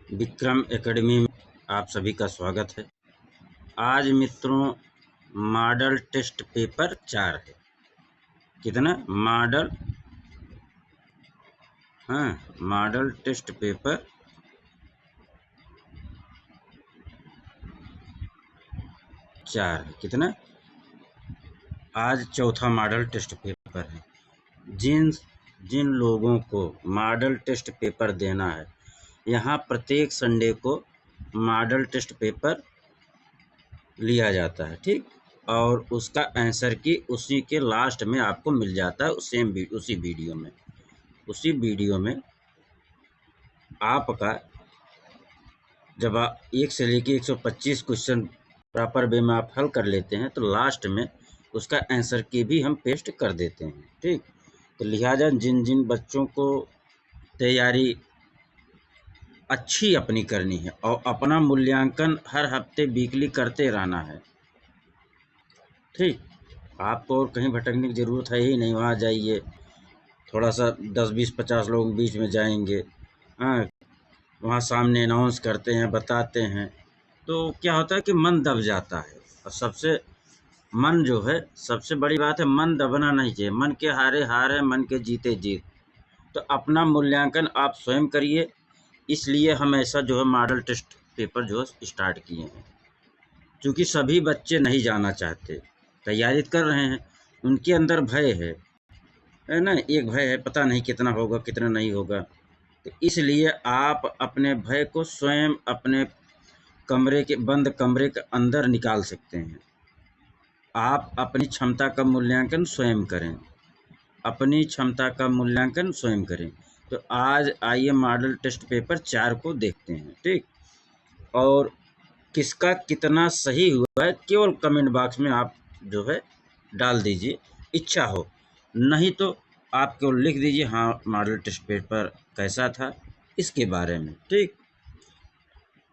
Vikram academy में आप सभी का स्वागत है। आज मित्रों मॉडल टेस्ट पेपर 4 है। कितना मॉडल टेस्ट पेपर 4 है। कितना आज चौथा मॉडल टेस्ट पेपर है। जिन लोगों को मॉडल टेस्ट पेपर देना है, यहाँ प्रत्येक संडे को मॉडल टेस्ट पेपर लिया जाता है, ठीक। और उसका आंसर की उसी के लास्ट में आपको मिल जाता है। उसी वीडियो में आपका जब आप 1 से लेके 125 क्वेश्चन प्रॉपर वे में आप हल कर लेते हैं तो लास्ट में उसका आंसर की भी हम पेस्ट कर देते हैं, ठीक। तो लिहाजा जिन बच्चों को तैयारी अच्छी अपनी करनी है और अपना मूल्यांकन हर हफ्ते वीकली करते रहना है, ठीक। आपको और कहीं भटकने की ज़रूरत है ही नहीं। वहाँ जाइए, थोड़ा सा 10-20-50 लोग बीच में जाएंगे, हाँ, वहाँ सामने अनाउंस करते हैं, बताते हैं, तो क्या होता है कि मन दब जाता है। और सबसे बड़ी बात है, मन दबना नहीं चाहिए। मन के हारे हार है, मन के जीते जीत। तो अपना मूल्यांकन आप स्वयं करिए। इसलिए हम ऐसा मॉडल टेस्ट पेपर स्टार्ट किए हैं। क्योंकि सभी बच्चे नहीं जाना चाहते, तैयारी कर रहे हैं, उनके अंदर भय है ना। एक भय है, पता नहीं कितना होगा कितना नहीं होगा। तो इसलिए आप अपने भय को स्वयं अपने बंद कमरे के अंदर निकाल सकते हैं। आप अपनी क्षमता का मूल्यांकन स्वयं करें, अपनी क्षमता का मूल्यांकन स्वयं करें। तो आज आइए मॉडल टेस्ट पेपर 4 को देखते हैं, ठीक। और किसका कितना सही हुआ है केवल कमेंट बॉक्स में आप डाल दीजिए, इच्छा हो। नहीं तो आप केवल लिख दीजिए हाँ मॉडल टेस्ट पेपर कैसा था इसके बारे में, ठीक।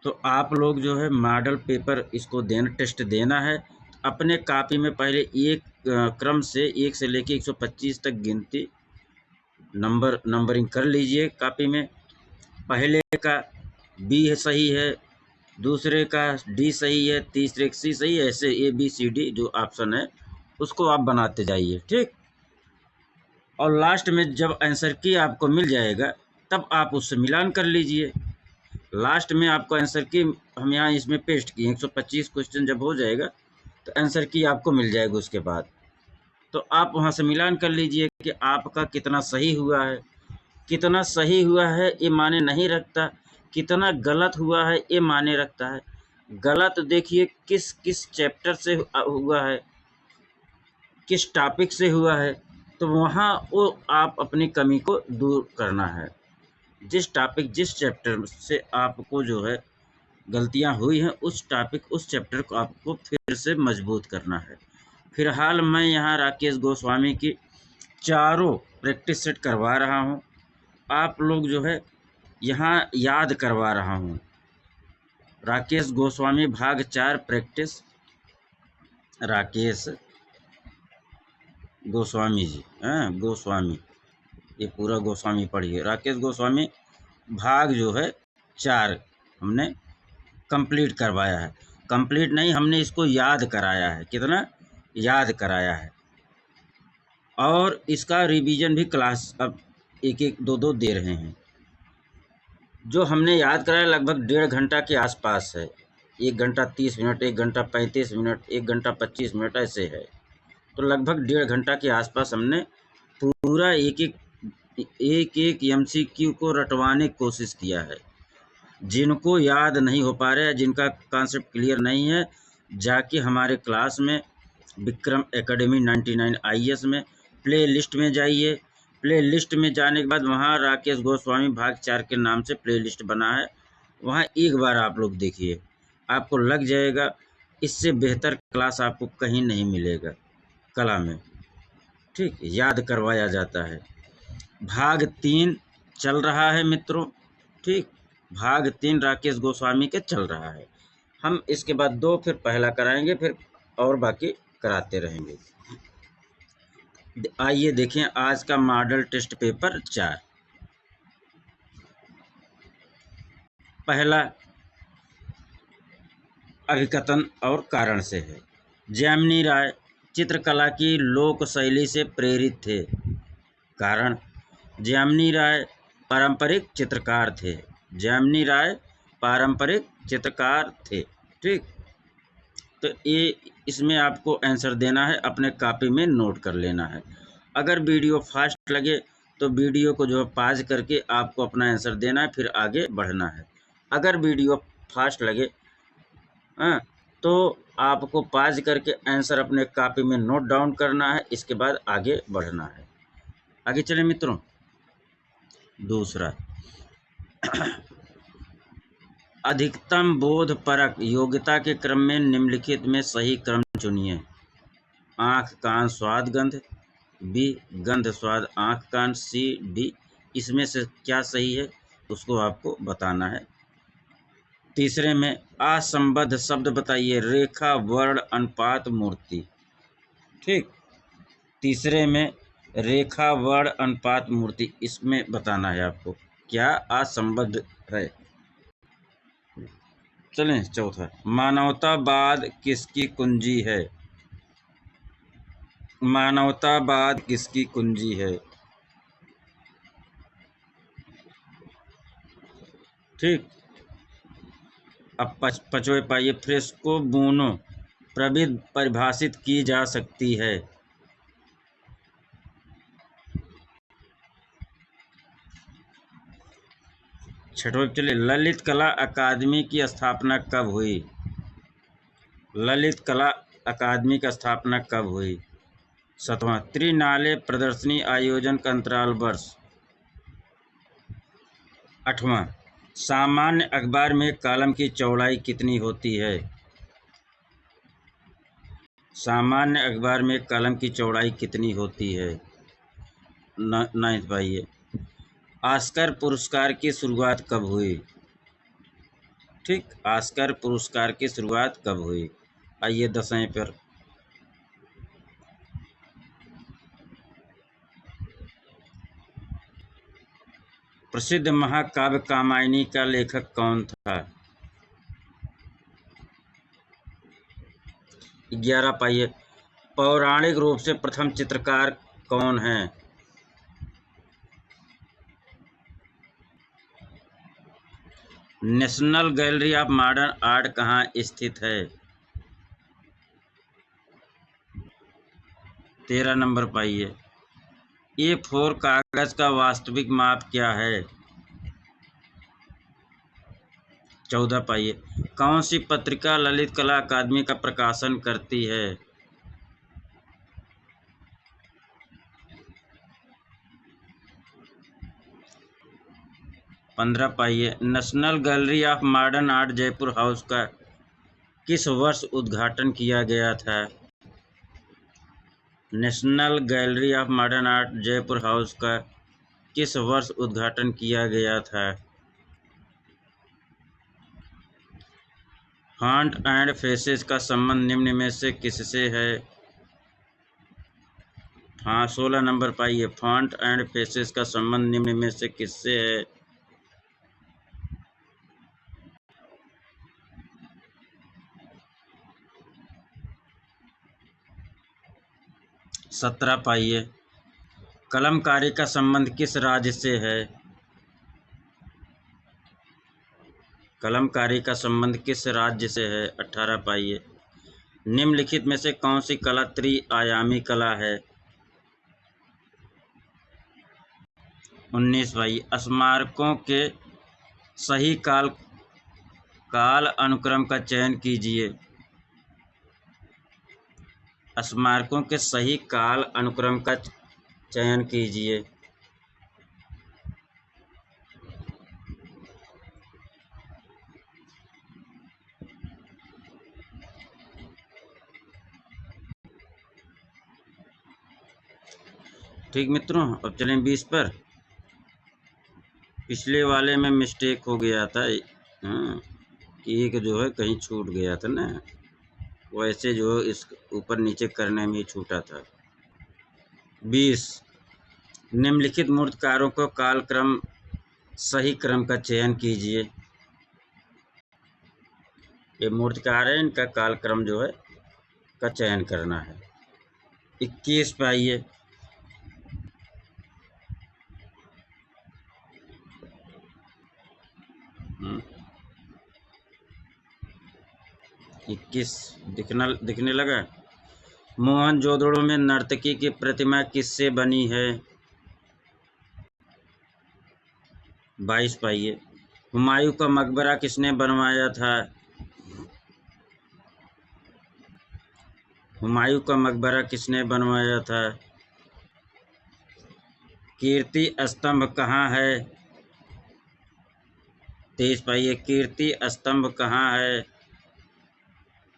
तो आप लोग मॉडल पेपर इसको टेस्ट देना है। अपने कॉपी में पहले एक क्रम से 1 से लेके 125 तक गिनती नंबरिंग कर लीजिए कॉपी में। पहले का बी सही है, दूसरे का डी सही है, तीसरे का सी सही है, ऐसे ABCD जो ऑप्शन है उसको आप बनाते जाइए, ठीक। और लास्ट में जब आंसर की आपको मिल जाएगा तब आप उससे मिलान कर लीजिए। लास्ट में आपको आंसर की हम यहाँ इसमें पेस्ट किए, 125 क्वेश्चन जब हो जाएगा तो आंसर की आपको मिल जाएगा। उसके बाद तो आप वहाँ से मिलान कर लीजिए कि आपका कितना सही हुआ है। कितना सही हुआ है ये माने नहीं रखता, कितना गलत हुआ है ये माने रखता है। गलत देखिए किस किस चैप्टर से हुआ है, किस टॉपिक से हुआ है, तो वहाँ वो आप अपनी कमी को दूर करना है। जिस टॉपिक जिस चैप्टर से आपको गलतियाँ हुई हैं, उस टॉपिक उस चैप्टर को आपको फिर से मजबूत करना है। फिलहाल मैं यहाँ राकेश गोस्वामी की चारों प्रैक्टिस सेट करवा रहा हूँ। आप लोग यहाँ याद करवा रहा हूँ। राकेश गोस्वामी भाग 4 प्रैक्टिस, राकेश गोस्वामी जी, गोस्वामी, ये पूरा गोस्वामी पढ़िए। राकेश गोस्वामी भाग 4 हमने कंप्लीट करवाया है। कंप्लीट नहीं, हमने इसको याद कराया है। कितना याद कराया है। और इसका रिवीजन भी क्लास अब 1-1, 2-2 दे रहे हैं। जो हमने याद कराया लगभग 1.5 घंटा के आसपास है। 1 घंटा 30 मिनट, 1 घंटा 35 मिनट, 1 घंटा 25 मिनट ऐसे है। तो लगभग 1.5 घंटा के आसपास हमने पूरा एक MCQ को रटवाने की कोशिश किया है। जिनको याद नहीं हो पा रहा है, जिनका कॉन्सेप्ट क्लियर नहीं है, जाके हमारे क्लास में विक्रम एकेडमी 99 IAS में प्ले लिस्ट में जाइए। प्ले लिस्ट में जाने के बाद वहाँ राकेश गोस्वामी भाग 4 के नाम से प्ले लिस्ट बना है, वहाँ एक बार आप लोग देखिए, आपको लग जाएगा। इससे बेहतर क्लास आपको कहीं नहीं मिलेगा कला में, ठीक। याद करवाया जाता है। भाग 3 चल रहा है मित्रों, ठीक। भाग 3 राकेश गोस्वामी के चल रहा है। हम इसके बाद 2 फिर पहला कराएंगे, फिर और बाकी कराते रहेंगे। आइए देखें आज का मॉडल टेस्ट पेपर 4। पहला अभिकथन और कारण से है। जैमिनी राय चित्रकला की लोक शैली से प्रेरित थे। कारण, जैमिनी राय पारंपरिक चित्रकार थे। जैमिनी राय पारंपरिक चित्रकार थे। ठीक, तो ये इसमें आपको आंसर देना है, अपने कॉपी में नोट कर लेना है। अगर वीडियो फास्ट लगे तो वीडियो को जो है पॉज करके आपको अपना आंसर देना है, फिर आगे बढ़ना है। अगर वीडियो फास्ट लगे तो आपको पॉज करके आंसर अपने कॉपी में नोट डाउन करना है, इसके बाद आगे बढ़ना है। आगे चले मित्रों। दूसरा, अधिकतम बोधपरक योग्यता के क्रम में निम्नलिखित में सही क्रम चुनिए। आँख कान स्वाद गंध, बी गंध स्वाद आँख कान, सी डी। इसमें से क्या सही है उसको आपको बताना है। तीसरे में असंबद्ध शब्द बताइए, रेखा वर्ण अनुपात मूर्ति। ठीक, तीसरे में रेखा वर्ण अनुपात मूर्ति, इसमें बताना है आपको क्या असंबद्ध है। चलें चौथा, मानवतावाद किसकी कुंजी है। मानवतावाद किसकी कुंजी है। ठीक, अब पांचवें पाइए, फ्रेस्को बूनो प्रविधि परिभाषित की जा सकती है। छठवें चलिए, ललित कला अकादमी की स्थापना कब हुई। ललित कला अकादमी की स्थापना कब हुई। सातवां, त्रिनाले प्रदर्शनी आयोजन का अंतराल वर्ष। आठवां, सामान्य अखबार में कॉलम की चौड़ाई कितनी होती है। सामान्य अखबार में कॉलम की चौड़ाई कितनी होती है। नाइन्थ पाइए, ऑस्कर पुरस्कार की शुरुआत कब हुई। ठीक, ऑस्कर पुरस्कार की शुरुआत कब हुई। आइए 10वें पर, प्रसिद्ध महाकाव्य कामायनी का लेखक कौन था। 11 पाइए, पौराणिक रूप से प्रथम चित्रकार कौन है। National gallery of modern art कहाँ स्थित है। 13 नंबर पाइए, A4 कागज का वास्तविक माप क्या है। 14 पाइए, कौन सी पत्रिका ललित कला अकादमी का प्रकाशन करती है। 15 पाइए, national gallery of modern art Jaipur house का किस वर्ष उद्घाटन किया गया था। National gallery of modern art Jaipur house का किस वर्ष उद्घाटन किया गया था। फॉन्ट एंड फेसेस का संबंध निम्न में से किससे है। हाँ, 16 नंबर पाइए, फॉन्ट एंड फेसेस का संबंध निम्न में से किससे है। 17 पाइए, कलमकारी का संबंध किस राज्य से है। कलमकारी का संबंध किस राज्य से है। 18 पाइए, निम्नलिखित में से कौन सी कला त्रिआयामी कला है। 19 पाइए, स्मारकों के सही काल अनुक्रम का चयन कीजिए। स्मारकों के सही काल अनुक्रम का चयन कीजिए। ठीक मित्रों, अब चलें 20 पर। पिछले वाले में मिस्टेक हो गया था, एक जो है कहीं छूट गया था ना, वैसे जो इस ऊपर नीचे करने में छूटा था। 20, निम्नलिखित मूर्तिकारों को कालक्रम सही क्रम का चयन कीजिए। ये मूर्तिकार है, इनका कालक्रम जो है का चयन करना है। 21 पे आइए। हम्म, 21 दिखने लगा। मोहनजोदड़ो में नर्तकी की प्रतिमा किससे बनी है? 22 पाइए। हुमायूं का मकबरा किसने बनवाया था? हुमायूं का मकबरा किसने बनवाया था? कीर्ति स्तंभ कहाँ है? 23 पाइए। कीर्ति स्तंभ कहाँ है?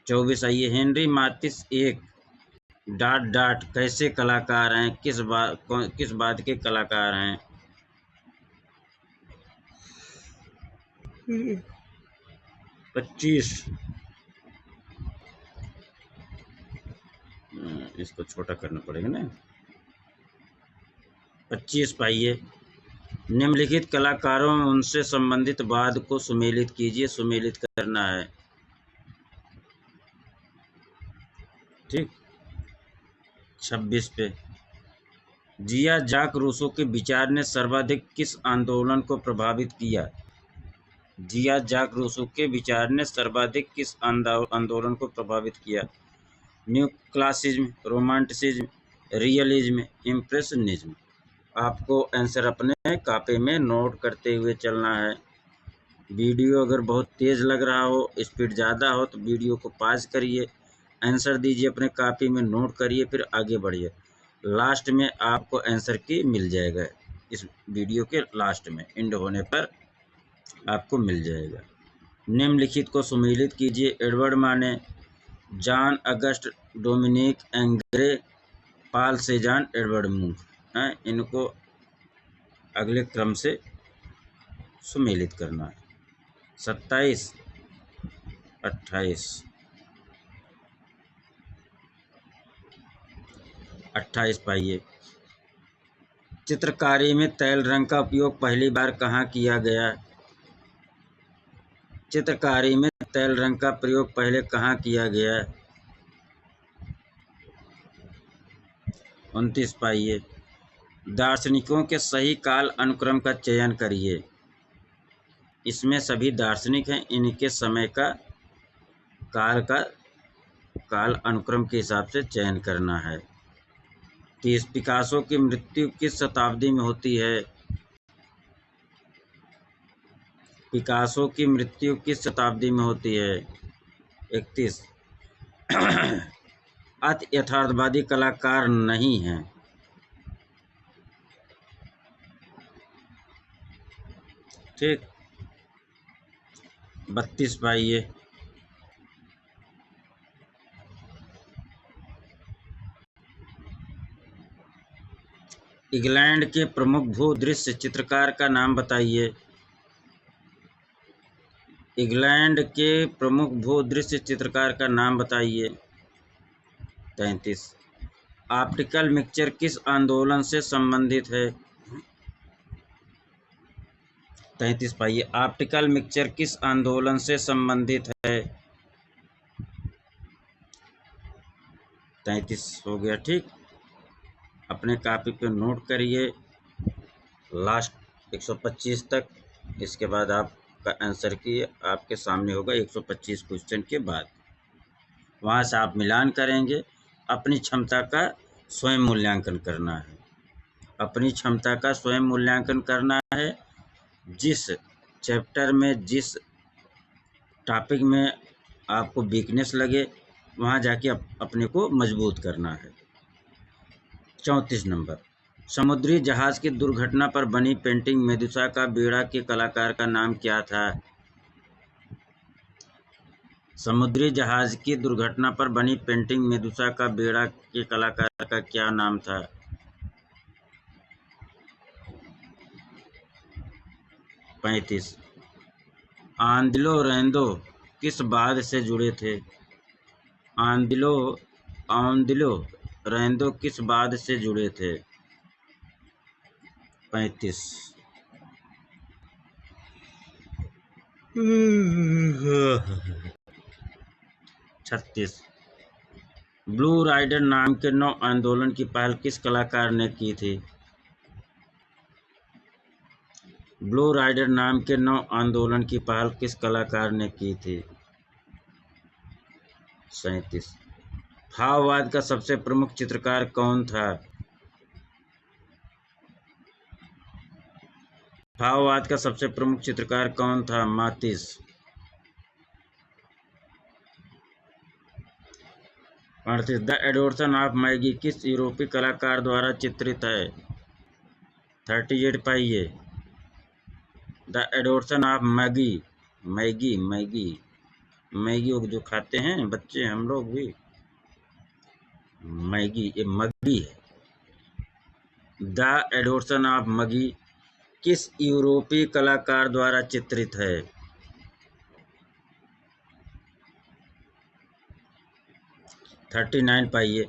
24 आइए। हेनरी माथिस एक डॉट डॉट कैसे कलाकार हैं? किस बात के कलाकार हैं? 25। इसको छोटा करना पड़ेगा ना। 25 पाइए। निम्नलिखित कलाकारों उनसे संबंधित वाद को सुमेलित कीजिए। सुमेलित करना है, ठीक। 26 पे जिया जाक रूसो के विचार ने सर्वाधिक किस आंदोलन को प्रभावित किया? जिया जाक रूसो के विचार ने सर्वाधिक किस आंदोलन को प्रभावित किया? New classicism, romanticism, realism, impressionism. आपको आंसर अपने कॉपी में नोट करते हुए चलना है। वीडियो अगर बहुत तेज़ लग रहा हो, स्पीड ज़्यादा हो, तो वीडियो को पॉज करिए, आंसर दीजिए, अपने कॉपी में नोट करिए, फिर आगे बढ़िए। लास्ट में आपको आंसर की मिल जाएगा। इस वीडियो के लास्ट में एंड होने पर आपको मिल जाएगा। निम्नलिखित को सुमेलित कीजिए। एडवर्ड माने, जॉन अगस्ट डोमिनिक एंग्रे, पाल सेजान, एडवर्ड मूर हैं। इनको अगले क्रम से सुमेलित करना है। 27, 28, 28 पाइए। चित्रकारी में तैल रंग का उपयोग पहली बार कहाँ किया गया? चित्रकारी में तैल रंग का प्रयोग पहले कहाँ किया गया? 29 पाइए। दार्शनिकों के सही काल अनुक्रम का चयन करिए। इसमें सभी दार्शनिक हैं, इनके समय का काल अनुक्रम के हिसाब से चयन करना है। 30 पिकासो की मृत्यु किस शताब्दी में होती है? पिकासो की मृत्यु किस शताब्दी में होती है? 31 अति यथार्थवादी कलाकार नहीं हैं। ठीक। 32 पाइए। इंग्लैंड के प्रमुख भूदृश्य चित्रकार का नाम बताइए। इंग्लैंड के प्रमुख भूदृश्य चित्रकार का नाम बताइए। 33 ऑप्टिकल मिक्सचर किस आंदोलन से संबंधित है? 33 पाइए। ऑप्टिकल मिक्सचर किस आंदोलन से संबंधित है? 33 हो गया, ठीक। अपने कॉपी पे नोट करिए लास्ट 125 तक। इसके बाद आपका आंसर की आपके सामने होगा 125 क्वेश्चन के बाद। वहाँ से आप मिलान करेंगे। अपनी क्षमता का स्वयं मूल्यांकन करना है। अपनी क्षमता का स्वयं मूल्यांकन करना है। जिस चैप्टर में, जिस टॉपिक में आपको वीकनेस लगे, वहाँ जाके अपने को मजबूत करना है। 34 नंबर समुद्री जहाज की दुर्घटना पर बनी पेंटिंग मेदुसा का बेड़ा के कलाकार का नाम क्या था? समुद्री जहाज की दुर्घटना पर बनी पेंटिंग मेदुसा का बेड़ा के कलाकार का क्या नाम था? 35 आंदिलो रेंदो किस बाद से जुड़े थे? आंदिलो रेंदो किस बाद से जुड़े थे? 35 36। ब्लू राइडर नाम के नौ आंदोलन की पहल किस कलाकार ने की थी? ब्लू राइडर नाम के नौ आंदोलन की पहल किस कलाकार ने की थी? 37। भाववाद का सबसे प्रमुख चित्रकार कौन था? भाववाद का सबसे प्रमुख चित्रकार कौन था? Matisse. 38। The adoration of Magi किस यूरोपीय कलाकार द्वारा चित्रित है? 38 पाइए। The adoration of Magi, Maggi Maggi Maggi वो जो खाते हैं बच्चे, हम लोग भी, मैगी, ये मगी है। द एडोर्सन ऑफ मगी किस यूरोपीय कलाकार द्वारा चित्रित है? 39 पाइए।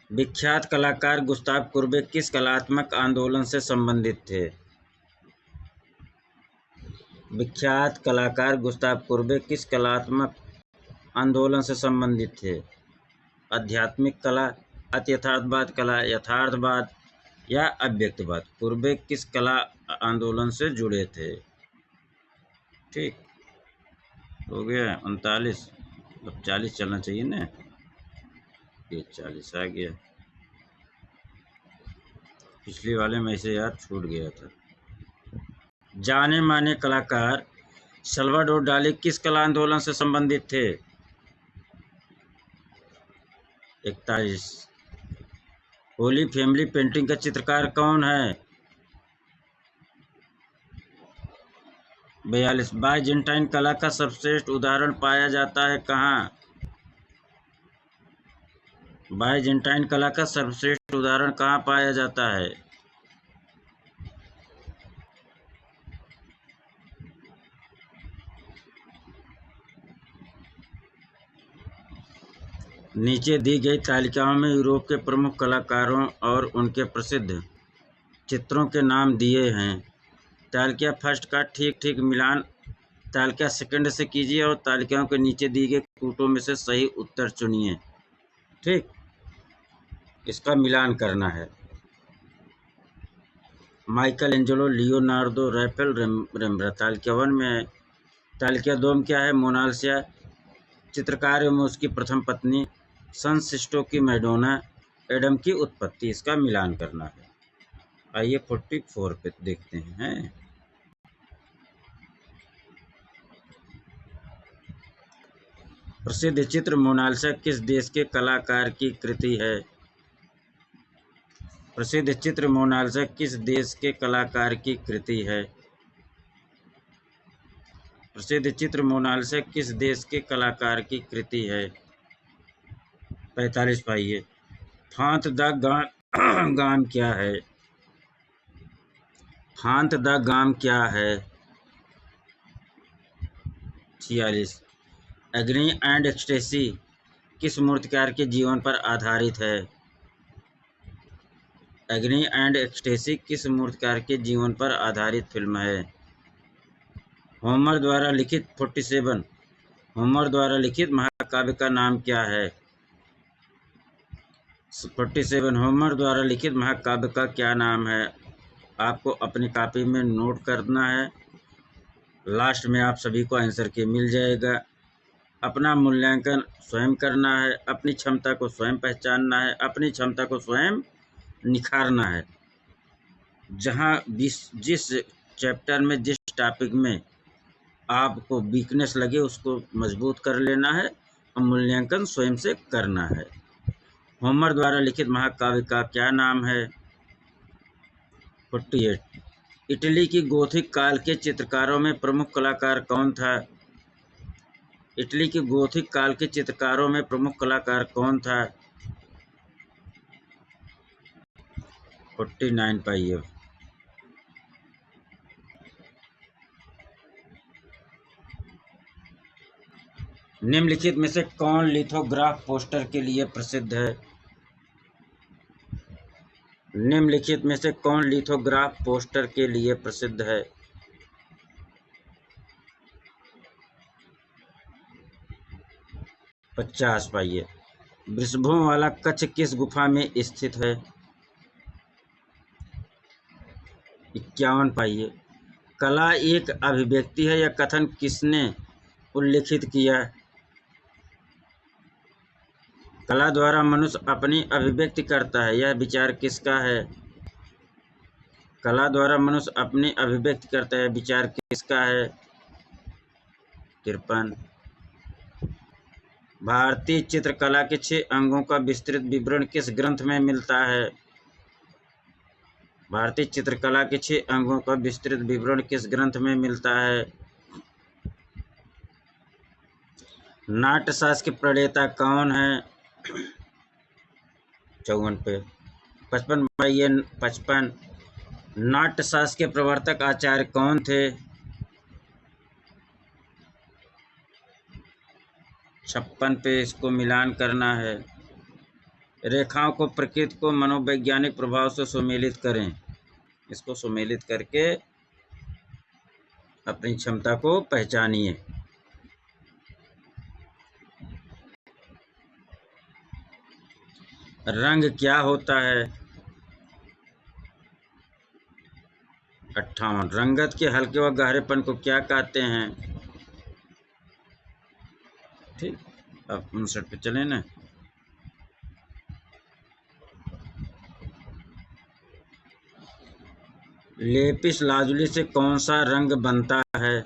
विख्यात कलाकार गुस्ताव कुर्बे किस कलात्मक आंदोलन से संबंधित थे? विख्यात कलाकार गुस्ताव कुर्बे किस कलात्मक आंदोलन से संबंधित थे? आध्यात्मिक कला, अतियथार्थवाद कला, यथार्थवाद या अव्यक्तवाद? कुर्बे किस कला आंदोलन से जुड़े थे? ठीक हो गया। 39। अब 40 चलना चाहिए ना, ये 40 आ गया। पिछले वाले में ऐसे यार छूट गया था। जाने माने कलाकार सल्वाडोर डाली किस कला आंदोलन से संबंधित थे? 41। होली फैमिली पेंटिंग का चित्रकार कौन है? 42। बाइजेंटाइन कला का सर्वश्रेष्ठ उदाहरण पाया जाता है कहाँ? बाइजेंटाइन कला का सर्वश्रेष्ठ उदाहरण कहाँ पाया जाता है? नीचे दी गई तालिकाओं में यूरोप के प्रमुख कलाकारों और उनके प्रसिद्ध चित्रों के नाम दिए हैं। तालिका फर्स्ट का ठीक ठीक मिलान तालिका सेकंड से कीजिए और तालिकाओं के नीचे दी गई कूटों में से सही उत्तर चुनिए। ठीक, इसका मिलान करना है। माइकल एंजेलो, लियोनार्डो, रैफेल, रेम्ब्रांड तालिका 1 में है। तालिका 2 में क्या है? मोनालिसा, चित्रकार में उसकी प्रथम पत्नी, सन सिस्टो की मैडोना, एडम की उत्पत्ति। इसका मिलान करना है। आइए 44 पे देखते हैं। प्रसिद्ध चित्र मोनालिसा किस देश के कलाकार की कृति है? प्रसिद्ध चित्र मोनालिसा किस देश के कलाकार की कृति है? प्रसिद्ध चित्र मोनालिसा किस देश के कलाकार की कृति है? 45 पाइए। फांत द गाम क्या है? फांत द गाम क्या है? 46। एग्नी एंड एक्सटेसी किस मूर्तिकार के जीवन पर आधारित है? एग्नी एंड एक्सटेसी किस मूर्तिकार के जीवन पर आधारित फिल्म है? होमर द्वारा लिखित 47। होमर द्वारा लिखित महाकाव्य का नाम क्या है? 47। होमर द्वारा लिखित महाकाव्य का क्या नाम है? आपको अपनी कॉपी में नोट करना है। लास्ट में आप सभी को आंसर के मिल जाएगा। अपना मूल्यांकन स्वयं करना है, अपनी क्षमता को स्वयं पहचानना है, अपनी क्षमता को स्वयं निखारना है। जहाँ जिस चैप्टर में, जिस टॉपिक में आपको वीकनेस लगे उसको मजबूत कर लेना है और मूल्यांकन स्वयं से करना है। होमर द्वारा लिखित महाकाव्य का क्या नाम है? 48। इटली की गोथिक काल के चित्रकारों में प्रमुख कलाकार कौन था? इटली के गोथिक काल के चित्रकारों में प्रमुख कलाकार कौन था? 49 पाइए। निम्नलिखित में से कौन लिथोग्राफ पोस्टर के लिए प्रसिद्ध है? निम्नलिखित में से कौन लिथोग्राफ पोस्टर के लिए प्रसिद्ध है? 50 पाइए। वृषभों वाला कच्छ किस गुफा में स्थित है? 51 पाइए। कला एक अभिव्यक्ति है, यह कथन किसने उल्लिखित किया? कला द्वारा मनुष्य अपनी अभिव्यक्ति करता है, यह विचार किसका है? कला द्वारा मनुष्य अपनी अभिव्यक्ति करता है, विचार किसका है? 53। भारतीय चित्रकला के 6 अंगों का विस्तृत विवरण किस ग्रंथ में मिलता है? भारतीय चित्रकला के 6 अंगों का विस्तृत विवरण किस ग्रंथ में मिलता है? नाट्यशास्त्र के प्रणेता कौन है? 54 पे। 55 पाइए। 55। नाट्यशास्त्र के प्रवर्तक आचार्य कौन थे? 56 पे इसको मिलान करना है। रेखाओं को प्रकृति को मनोवैज्ञानिक प्रभाव से सुमेलित करें। इसको सुमेलित करके अपनी क्षमता को पहचानिए। रंग क्या होता है? 58। रंगत के हल्के व गहरेपन को क्या कहते हैं? ठीक। अब 59 पे चले ना। लेपिस लाजुली से कौन सा रंग बनता है?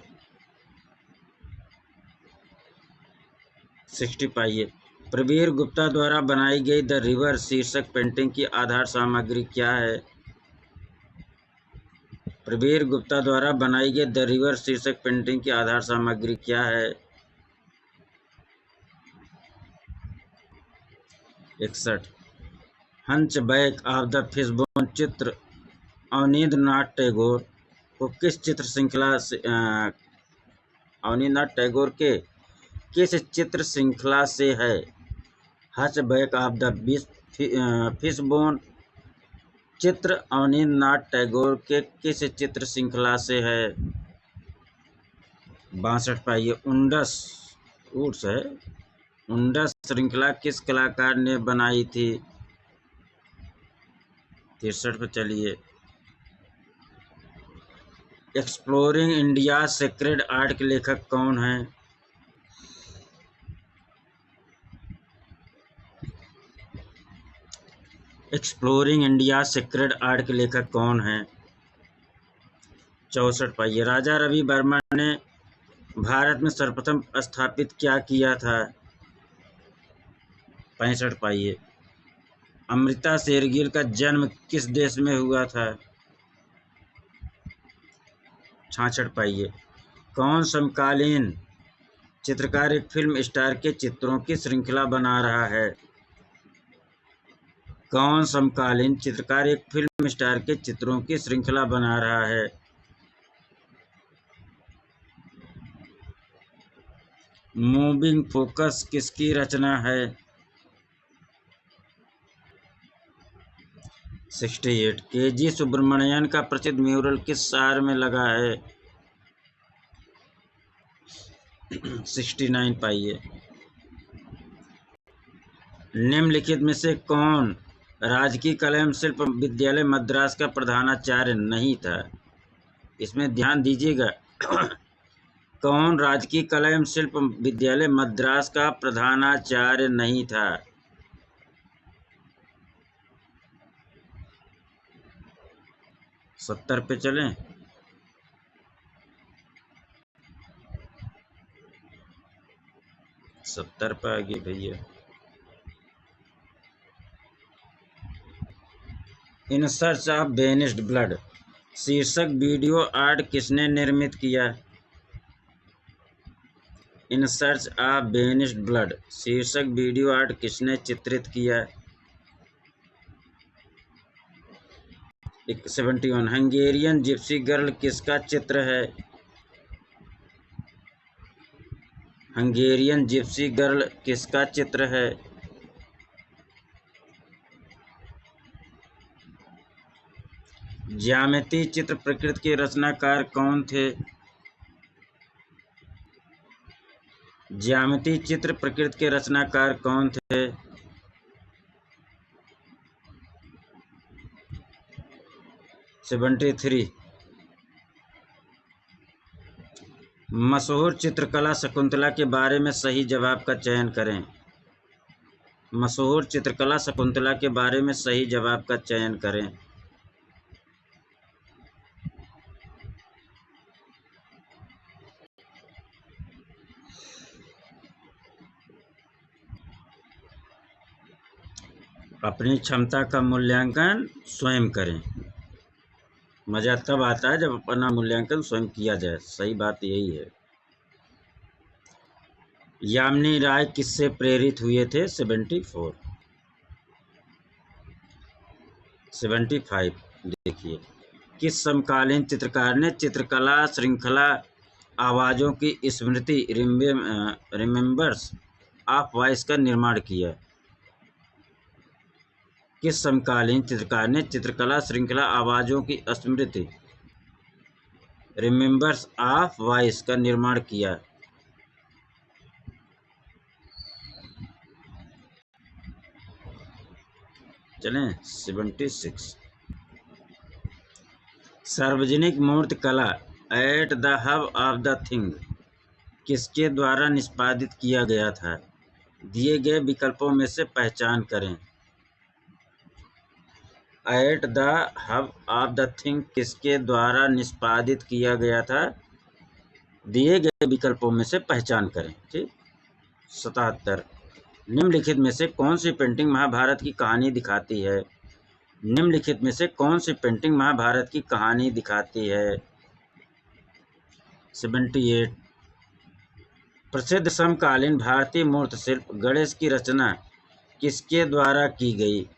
60 पाइए। प्रवीर गुप्ता द्वारा बनाई गई द रिवर शीर्षक पेंटिंग की आधार सामग्री क्या है? प्रवीर गुप्ता द्वारा बनाई गई द रिवर शीर्षक पेंटिंग की आधार सामग्री क्या है? 61। हंचबैक ऑफ द फिशबोन चित्र अवनींद्रनाथ टैगोर को किस चित्र श्रृंखला से अवनींद्रनाथ टैगोर के किस चित्र श्रृंखला से है? हंचबैक ऑफ द फिशबोन चित्र अवनींद्रनाथ टैगोर के किस चित्र श्रृंखला से है? 62 पाइए। उड्स है। उंडस श्रृंखला किस कलाकार ने बनाई थी? 63 पे चलिए। एक्सप्लोरिंग इंडिया सेक्रेड आर्ट के लेखक कौन हैं? एक्सप्लोरिंग इंडिया सेक्रेड आर्ट के लेखक कौन हैं? 64 पाइए। राजा रवि वर्मा ने भारत में सर्वप्रथम स्थापित क्या किया था? 65 पाइए। अमृता शेरगिल का जन्म किस देश में हुआ था? 66 पाइए। कौन समकालीन चित्रकार एक फिल्म स्टार के चित्रों की श्रृंखला बना रहा है? कौन समकालीन चित्रकार एक फिल्म स्टार के चित्रों की श्रृंखला बना रहा है? मूविंग फोकस किसकी रचना है? 68। के.जी. सुब्रमण्यन का प्रसिद्ध म्यूरल किस शहर में लगा है? 69 पाइए। निम्नलिखित में से कौन राजकीय कला एवं शिल्प विद्यालय मद्रास का प्रधानाचार्य नहीं था? इसमें ध्यान दीजिएगा। कौन राजकीय कला एवं शिल्प विद्यालय मद्रास का प्रधानाचार्य नहीं था? 70 पे चलें। सत्तर पे आ गए भैया। In search of vanished blood शीर्षक वीडियो आर्ट किसने निर्मित किया? In search of vanished blood शीर्षक वीडियो आर्ट किसने चित्रित किया? 71। हंगेरियन जिप्सी गर्ल किसका चित्र है? हंगेरियन जिप्सी गर्ल किसका चित्र है? ज्यामिति चित्र प्रकृति के रचनाकार कौन थे? ज्यामिति चित्र प्रकृति के रचनाकार कौन थे? (73) मशहूर चित्रकला शकुंतला के बारे में सही जवाब का चयन करें। मशहूर चित्रकला शकुंतला के बारे में सही जवाब का चयन करें। अपनी क्षमता का मूल्यांकन स्वयं करें। मज़ा तब आता है जब अपना मूल्यांकन स्वयं किया जाए। सही बात यही है। यामिनी राय किससे प्रेरित हुए थे? 74। 75 देखिए, किस समकालीन चित्रकार ने चित्रकला श्रृंखला आवाज़ों की स्मृति रिमेम्बर्स ऑफ वॉइस का निर्माण किया? किस समकालीन चित्रकार ने चित्रकला श्रृंखला आवाज़ों की स्मृति रिमेम्बर्स ऑफ वॉइस का निर्माण किया? चलें 76। सार्वजनिक मूर्त कला at the hub of the thing किसके द्वारा निष्पादित किया गया था? दिए गए विकल्पों में से पहचान करें। At the hub of the thing किसके द्वारा निष्पादित किया गया था? दिए गए विकल्पों में से पहचान करें। ठीक। 77 निम्नलिखित में से कौन सी पेंटिंग महाभारत की कहानी दिखाती है? निम्नलिखित में से कौन सी पेंटिंग महाभारत की कहानी दिखाती है? 78 प्रसिद्ध समकालीन भारतीय मूर्त शिल्प गणेश की रचना किसके द्वारा की गई?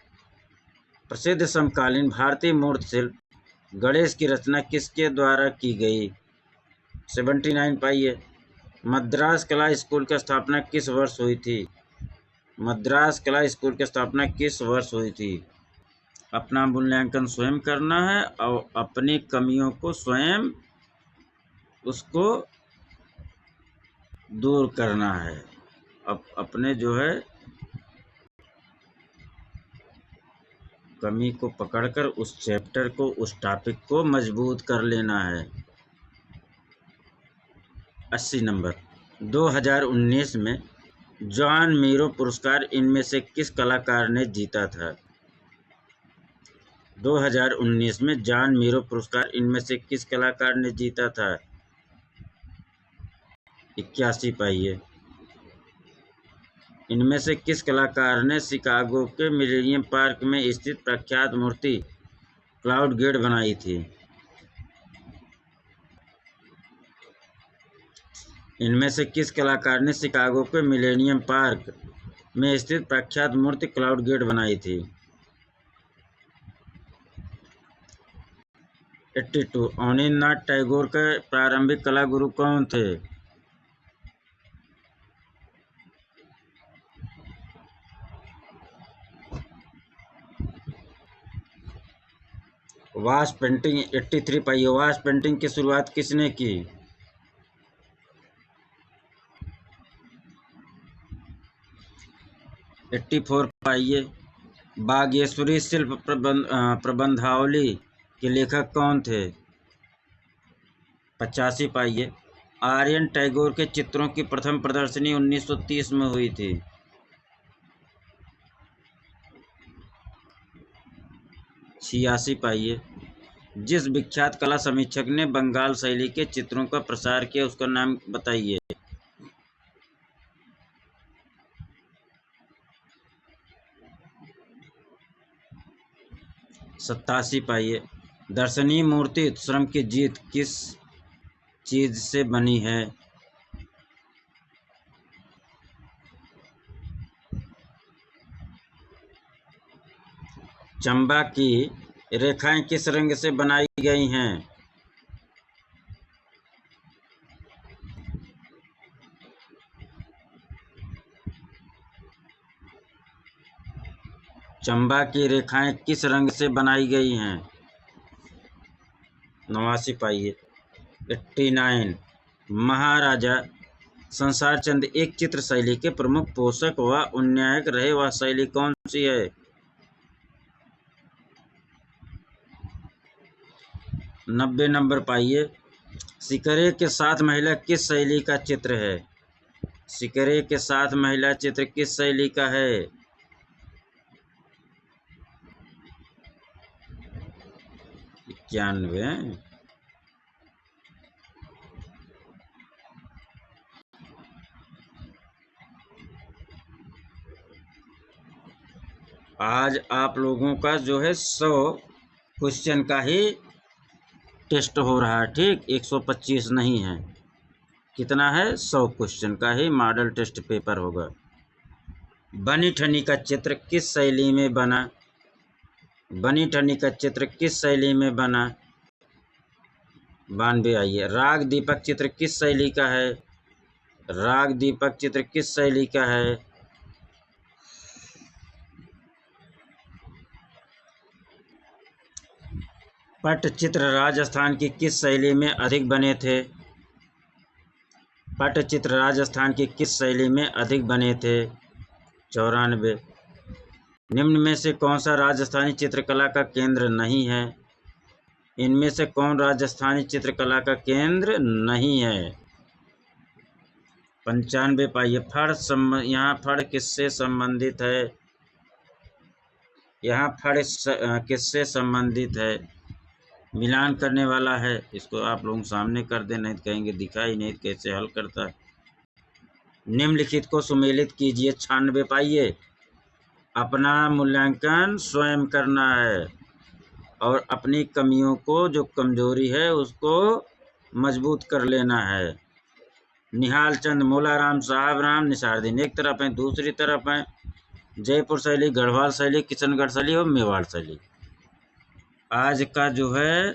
प्रसिद्ध समकालीन भारतीय मूर्त शिल्प गणेश की रचना किसके द्वारा की गई? 79 पाइए। मद्रास कला स्कूल की स्थापना किस वर्ष हुई थी? मद्रास कला स्कूल की स्थापना किस वर्ष हुई थी? अपना मूल्यांकन स्वयं करना है और अपनी कमियों को स्वयं उसको दूर करना है। अब अपने जो है कमी को पकड़कर उस चैप्टर को, उस टॉपिक को मजबूत कर लेना है। 80 नंबर 2019 में जॉन मीरो पुरस्कार इनमें से किस कलाकार ने जीता था? 2019 में जॉन मीरो पुरस्कार इनमें से किस कलाकार ने जीता था? 81 पाइए। इनमें से किस कलाकार ने शिकागो के मिलेनियम पार्क में स्थित प्रख्यात मूर्ति क्लाउड गेट बनाई थी? इनमें से किस कलाकार ने शिकागो के मिलेनियम पार्क में स्थित प्रख्यात मूर्ति क्लाउड गेट बनाई थी? 82 अवनींद्रनाथ टैगोर के प्रारंभिक कला गुरु कौन थे? वाश पेंटिंग 83 पाइए। वाश पेंटिंग की शुरुआत किसने की? 84 पाइए। बागेश्वरी शिल्प प्रबंधावली के लेखक कौन थे? 85 पाइए। आर्यन टैगोर के चित्रों की प्रथम प्रदर्शनी 1930 में हुई थी। 86 पाइए। जिस विख्यात कला समीक्षक ने बंगाल शैली के चित्रों का प्रसार किया उसका नाम बताइए। 87 पाइए। दर्शनीय मूर्ति श्रम की जीत किस चीज से बनी है? चंबा की रेखाएं किस रंग से बनाई गई हैं? चंबा की रेखाएं किस रंग से बनाई गई हैं? 89 पाइए। 89 महाराजा संसार चंद एक चित्र शैली के प्रमुख पोषक व उन्नायक रहे, वह शैली कौन सी है? 90 नंबर पाइए। सिकरे के साथ महिला किस शैली का चित्र है? सिकरे के साथ महिला चित्र किस शैली का है? 91। आज आप लोगों का जो है 100 क्वेश्चन का ही टेस्ट हो रहा है, ठीक, 125 नहीं है। कितना है? 100 क्वेश्चन का ही मॉडल टेस्ट पेपर होगा। बनी ठनी का चित्र किस शैली में बना? बनी ठनी का चित्र किस शैली में बना? 92 आइए। राग दीपक चित्र किस शैली का है? राग दीपक चित्र किस शैली का है? पट्टचित्र राजस्थान की किस शैली में अधिक बने थे? पट्टचित्र राजस्थान की किस शैली में अधिक बने थे? 94। निम्न में से कौन सा राजस्थानी चित्रकला का केंद्र नहीं है? इनमें से कौन राजस्थानी चित्रकला का केंद्र नहीं है? 95 पाइए। यहाँ फड़ किससे संबंधित है? यहाँ फड़ किससे संबंधित है? मिलान करने वाला है। इसको आप लोग सामने कर दे, नहीं तो कहेंगे दिखा ही नहीं, कैसे हल करता है। निम्नलिखित को सुमेलित कीजिए। 96 पाइए। अपना मूल्यांकन स्वयं करना है और अपनी कमियों को, जो कमजोरी है, उसको मजबूत कर लेना है। निहाल चंद, मोलाराम, साहब राम, निसारुद्दीन एक तरफ हैं, दूसरी तरफ हैं जयपुर शैली, गढ़वाल शैली, किशनगढ़ शैली और मेवाड़ शैली। आज का जो है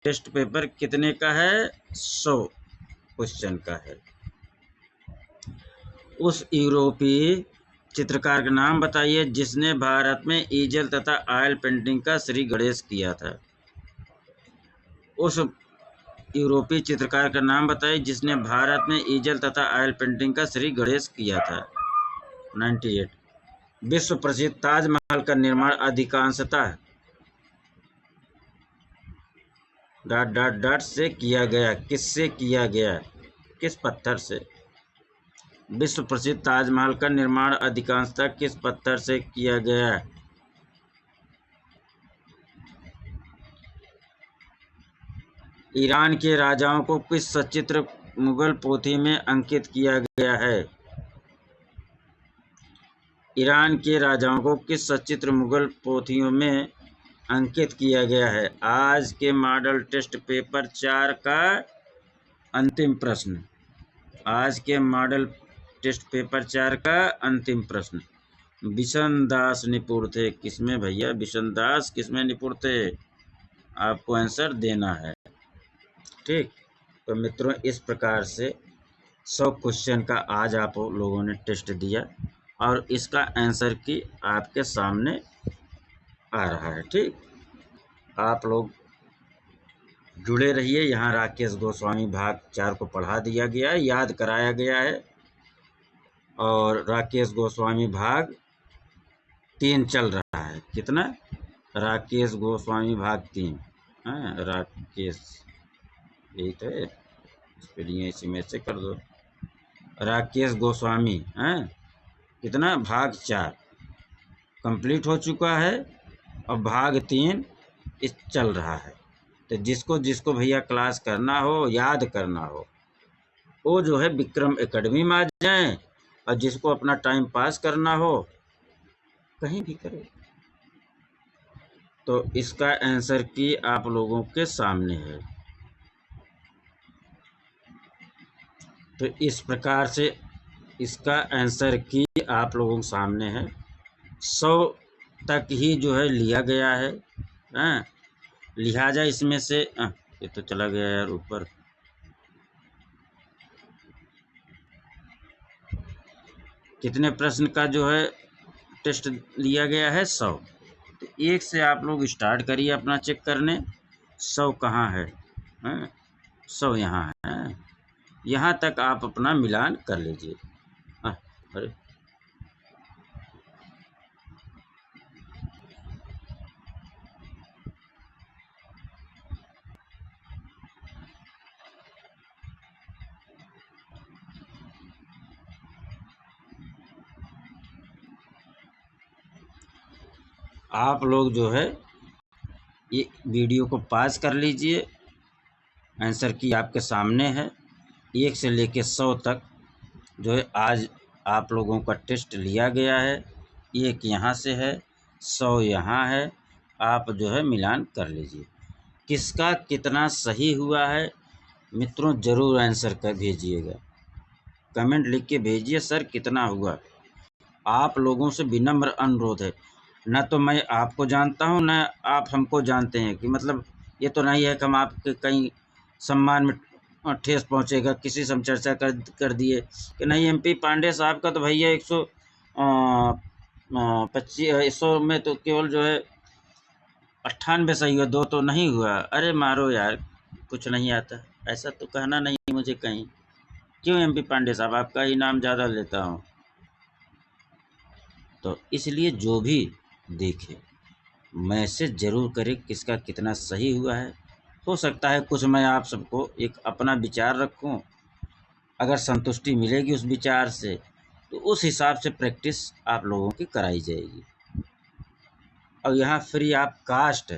टेस्ट पेपर कितने का है? 100 क्वेश्चन का है। उस यूरोपीय चित्रकार का नाम बताइए जिसने भारत में ईजल तथा ऑयल पेंटिंग का श्री गणेश किया था। उस यूरोपीय चित्रकार का नाम बताइए जिसने भारत में ईजल तथा ऑयल पेंटिंग का श्री गणेश किया था। 98। विश्व प्रसिद्ध ताजमहल का निर्माण अधिकांशतः ... से किया गया। किससे किया गया? किस पत्थर से? विश्व प्रसिद्ध ताजमहल का निर्माण अधिकांशतः किस पत्थर से किया गया? ईरान के राजाओं को किस सचित्र मुगल पोथी में अंकित किया गया है? ईरान के राजाओं को किस सचित्र मुगल पोथियों में अंकित किया गया है? आज के मॉडल टेस्ट पेपर 4 का अंतिम प्रश्न। आज के मॉडल टेस्ट पेपर 4 का अंतिम प्रश्न। बिशन दास निपुण थे किसमें भैया? बिशन दास किसमें निपुण थे? आपको आंसर देना है, ठीक। तो मित्रों, इस प्रकार से 100 क्वेश्चन का आज आप लोगों ने टेस्ट दिया और इसका आंसर की आपके सामने आ रहा है, ठीक। आप लोग जुड़े रहिए। यहाँ राकेश गोस्वामी भाग 4 को पढ़ा दिया गया है, याद कराया गया है, और राकेश गोस्वामी भाग 3 चल रहा है। कितना? राकेश गोस्वामी भाग 3। हाँ, राकेश, यही तो है, स्पेलिंग इसी में से कर दो। राकेश गोस्वामी, हैं, कितना? भाग 4 कंप्लीट हो चुका है और भाग 3 इस चल रहा है। तो जिसको जिसको भैया क्लास करना हो, याद करना हो, वो जो है विक्रम एकेडमी में आ जाएं, और जिसको अपना टाइम पास करना हो कहीं भी करे। तो इसका आंसर की आप लोगों के सामने है। तो इस प्रकार से इसका आंसर की आप लोगों के सामने है। 100 तक ही जो है लिया गया है, हाँ। लिहाजा इसमें से ये तो चला गया यार ऊपर। कितने प्रश्न का जो है टेस्ट लिया गया है? 100। तो 1 से आप लोग स्टार्ट करिए अपना चेक करने। 100 कहाँ है? 100 यहाँ है। यहाँ तक आप अपना मिलान कर लीजिए। अरे आप लोग जो है ये वीडियो को पॉज कर लीजिए। आंसर की आपके सामने है। 1 से लेके 100 तक जो है आज आप लोगों का टेस्ट लिया गया है। 1 यहाँ से है, 100 यहाँ है। आप जो है मिलान कर लीजिए किसका कितना सही हुआ है। मित्रों ज़रूर आंसर कर भेजिएगा, कमेंट लिख के भेजिए सर कितना हुआ। आप लोगों से विनम्र अनुरोध है, न तो मैं आपको जानता हूँ न आप हमको जानते हैं, कि मतलब ये तो नहीं है कि हम आपके कहीं सम्मान में ठेस पहुँचेगा, किसी से हम चर्चा कर दिए कि नहीं एमपी पांडे साहब का तो भैया 100 में तो केवल जो है 98 सही हुआ, 2 तो नहीं हुआ। अरे मारो यार, कुछ नहीं आता, ऐसा तो कहना नहीं मुझे कहीं। क्यों एमपी पांडे साहब, आपका ही नाम ज़्यादा लेता हूँ। तो इसलिए जो भी देखे मैसेज ज़रूर करें किसका कितना सही हुआ है। हो सकता है कुछ मैं आप सबको एक अपना विचार रखूं, अगर संतुष्टि मिलेगी उस विचार से तो उस हिसाब से प्रैक्टिस आप लोगों की कराई जाएगी। और यहाँ फ्री ऑफ कास्ट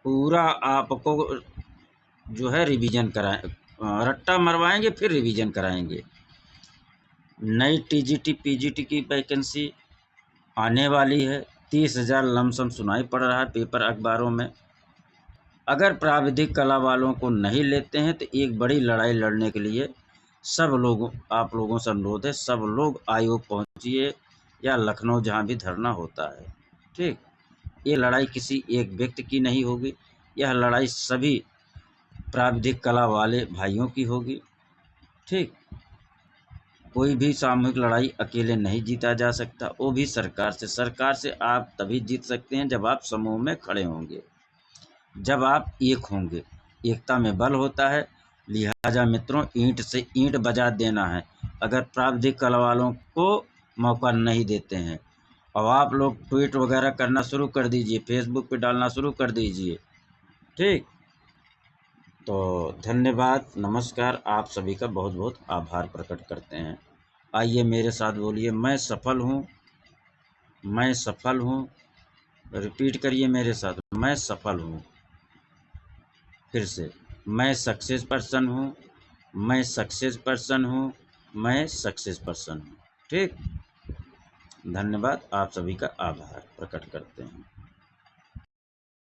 पूरा आपको जो है रिवीजन कराएं, रट्टा मरवाएंगे फिर रिवीजन कराएंगे। नई टीजीटी पीजीटी की वैकेंसी आने वाली है। 30,000 लमसम सुनाई पड़ रहा है पेपर अखबारों में। अगर प्राविधिक कला वालों को नहीं लेते हैं तो एक बड़ी लड़ाई लड़ने के लिए सब लोगों आप लोगों से अनुरोध है, सब लोग आयोग पहुंचिए या लखनऊ जहां भी धरना होता है। ठीक, ये लड़ाई किसी एक व्यक्ति की नहीं होगी, यह लड़ाई सभी प्राविधिक कला वाले भाइयों की होगी। ठीक, कोई भी सामूहिक लड़ाई अकेले नहीं जीता जा सकता, वो भी सरकार से। सरकार से आप तभी जीत सकते हैं जब आप समूह में खड़े होंगे, जब आप एक होंगे। एकता में बल होता है। लिहाजा मित्रों ईंट से ईंट बजा देना है अगर प्राविधिक कला वालों को मौका नहीं देते हैं। और आप लोग ट्वीट वगैरह करना शुरू कर दीजिए, फेसबुक पे डालना शुरू कर दीजिए। ठीक, तो धन्यवाद, नमस्कार, आप सभी का बहुत बहुत आभार प्रकट करते हैं। आइए मेरे साथ बोलिए, मैं सफल हूँ, मैं सफल हूँ। रिपीट करिए मेरे साथ, मैं सफल हूँ। फिर से, मैं सक्सेस पर्सन हूँ, मैं सक्सेस पर्सन हूँ, मैं सक्सेस पर्सन हूँ। ठीक, धन्यवाद, आप सभी का आभार प्रकट करते हैं।